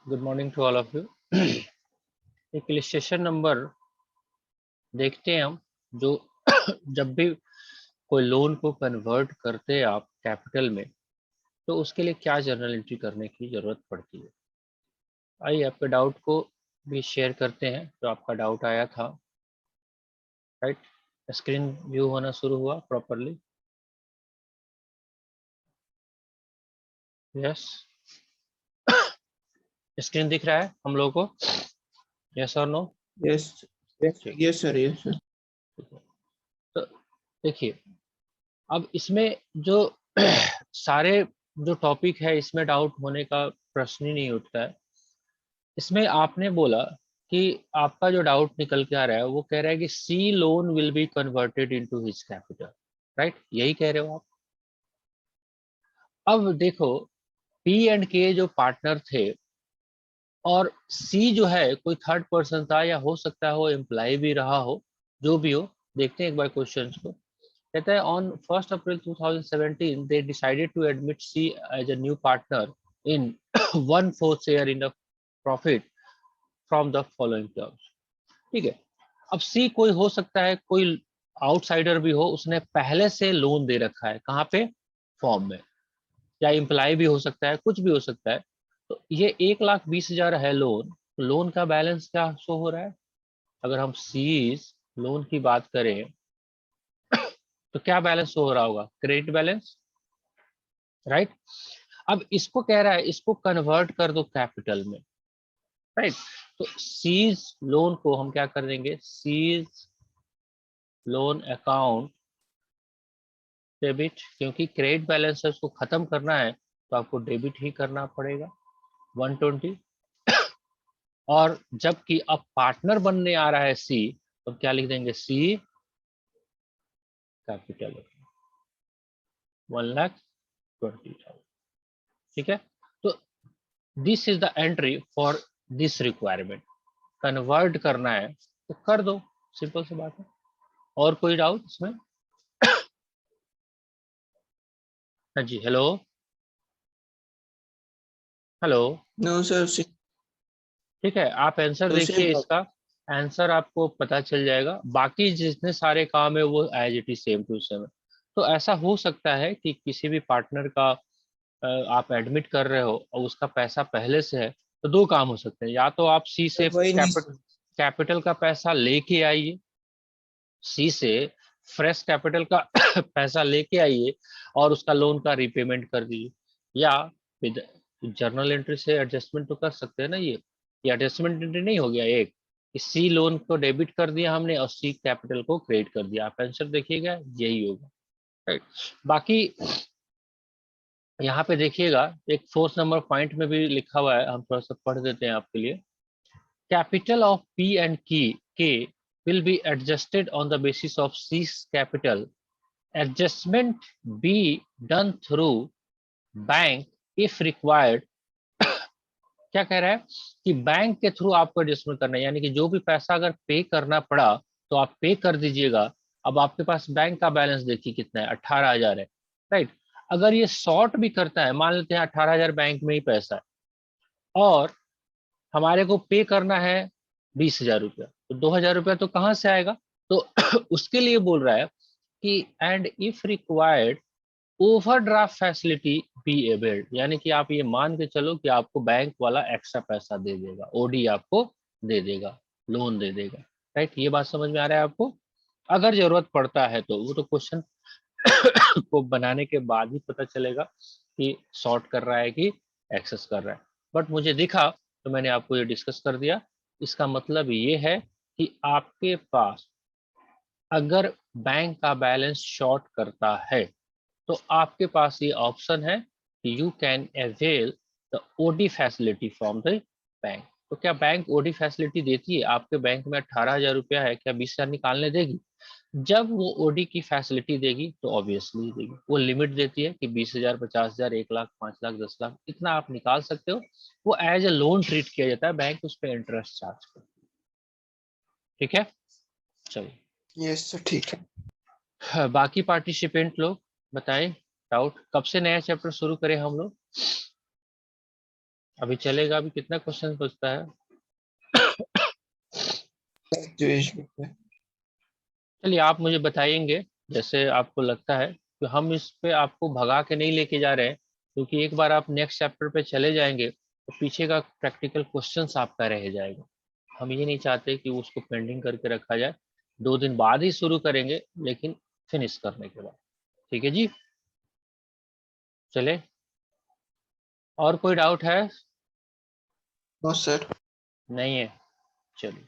Good morning to all of you. एक illustration number देखते हैं हम, जो जब भी कोई लोन को कन्वर्ट करते हैं आप कैपिटल में, तो उसके लिए क्या जर्नल एंट्री करने की जरूरत पड़ती है। आइए आपके डाउट को भी शेयर करते हैं, जो आपका डाउट आया था। राइट, स्क्रीन व्यू होना शुरू हुआ प्रॉपरली? यस, स्क्रीन दिख रहा है हम लोगों को? यस और नो? यस ठीक यस सर यस सर। है। तो देखिए, अब इसमें जो सारे जो टॉपिक है, इसमें डाउट होने का प्रश्न ही नहीं उठता है। इसमें आपने बोला कि आपका जो डाउट निकल के आ रहा है, वो कह रहा है कि see loan will be converted into his capital. Right, यही कह रहे हो आप? अब देखो, पी एंड के जो पार्टनर थे, और सी जो है कोई थर्ड पर्सन था, या हो सकता है वो एम्प्लॉय भी रहा हो, जो भी हो। देखते हैं एक बार क्वेश्चंस को। कहता है on 1 April 2017 they decided to admit C as a new partner in 1/4 share in the profit from the following terms। ठीक है, अब सी कोई हो सकता है, कोई आउटसाइडर भी हो, उसने पहले से लोन दे रखा है, कहाँ पे? फॉर्म में। या इम्प्लाई भी हो सकता है, कुछ भी हो सकता है। तो ये 1,20,000 है लोन। लोन का बैलेंस क्या शो हो रहा है? अगर हम सी लोन की बात करें, तो क्या बैलेंस शो हो रहा होगा? Credit balance. राइट, अब इसको कह रहा है इसको कन्वर्ट कर दो कैपिटल में। राइट, तो सीज लोन को हम क्या कर देंगे? सीज लोन अकाउंट डेबिट, क्योंकि क्रेडिट बैलेंस है, उसको खत्म करना है तो आपको डेबिट ही करना पड़ेगा 120। और जबकि अब पार्टनर बनने आ रहा है सी, तो क्या लिख देंगे? सी कैपिटल 1,20,000। ठीक है, तो this is the entry for this requirement. Convert करना है तो कर दो, सिंपल सी बात है। और कोई डाउट इसमें? हाँ जी, हेलो हेलो। नो सर ठीक है, आप आंसर सेम देखिए, इसका आंसर आपको पता चल जाएगा। बाकी जितने सारे काम है वो as it is same to same है। तो ऐसा हो सकता है कि किसी भी पार्टनर का आप एडमिट कर रहे हो और उसका पैसा पहले से है, तो दो काम हो सकते हैं। या तो आप सी से वही नहीं कैपिटल का पैसा लेके आइए, सी से फ्रेश कैपिटल का पैसा लेके आइए और उसका लोन का रीपेमेंट कर दीजिए। या विद जर्नल एंट्री से एडजस्टमेंट तो कर सकते हैं ना। ये एडजस्टमेंट एंट्री नहीं हो गया एक? सी लोन को डेबिट कर दिया हमने और सी कैपिटल को क्रेडिट कर दिया। आप आंसर देखिएगा, यही होगा। राइट, बाकी यहाँ पे देखिएगा, एक 4 नंबर पॉइंट में भी लिखा हुआ है, हम थोड़ा सा पढ़ देते हैं आपके लिए। Capital of P and K will be adjusted on the basis of C's capital. Adjustment be done through bank if required। क्या कह रहा है कि बैंक के थ्रू आपको एडजस्टमेंट करना है, यानी कि जो भी पैसा अगर पे करना पड़ा तो आप पे कर दीजिएगा। अब आपके पास बैंक का बैलेंस देखिए कितना है, 18,000 है। राइट, अगर ये शॉर्ट भी करता है, मान लेते हैं 18,000 बैंक में ही पैसा है, और हमारे को पे करना है 20,000 रुपया, तो 2,000 रुपया तो कहाँ से आएगा? तो उसके लिए बोल रहा है कि and if required overdraft facility be abled, यानी कि आप ये मान के चलो कि आपको बैंक वाला एक्स्ट्रा पैसा दे देगा, ओडी आपको दे देगा, लोन दे देगा। राइट, ये बात समझ में आ रहा है आपको? अगर जरूरत पड़ता है तो वो तो क्वेश्चन को बनाने के बाद ही पता चलेगा कि शॉर्ट कर रहा है कि एक्सेस कर रहा है। बट मुझे दिखा तो मैंने आपको ये डिस्कस कर दिया। इसका मतलब ये है कि आपके पास अगर बैंक का बैलेंस शॉर्ट करता है, तो आपके पास ये ऑप्शन है कि you can avail the OD facility from the bank. तो क्या बैंक ओडी फैसिलिटी देती है? आपके बैंक में 18,000 रुपया है, क्या 20,000 निकालने देगी? जब वो ओडी की फैसिलिटी देगी तो ऑब्वियसली देगी। वो लिमिट देती है कि 20,000, 50,000, 1,00,000, 5,00,000, 10,00,000 इतना आप निकाल सकते हो। वो एज ए लोन ट्रीट किया जाता है, बैंक उस पर इंटरेस्ट चार्ज करती है। ठीक है, चलिए। यस सर ठीक है। बाकी पार्टिसिपेंट लोग, बताएं डाउट कब से नया चैप्टर शुरू करें हम लोग? अभी चलेगा? अभी कितना क्वेश्चन बचता है? जो इसमें चलिए आप मुझे बताएंगे जैसे आपको लगता है कि हम इस पे आपको भगा के नहीं लेके जा रहे हैं, क्योंकि एक बार आप नेक्स्ट चैप्टर पे चले जाएंगे तो पीछे का प्रैक्टिकल क्वेश्चंस आपका रह जाएगा। हम ये नहीं चाहते कि उसको पेंडिंग करके रखा जाए। 2 दिन बाद ही शुरू करेंगे, लेकिन फिनिश करने के बाद। ठीक है जी, चले। और कोई डाउट है? No sir. नहीं है? चलिए।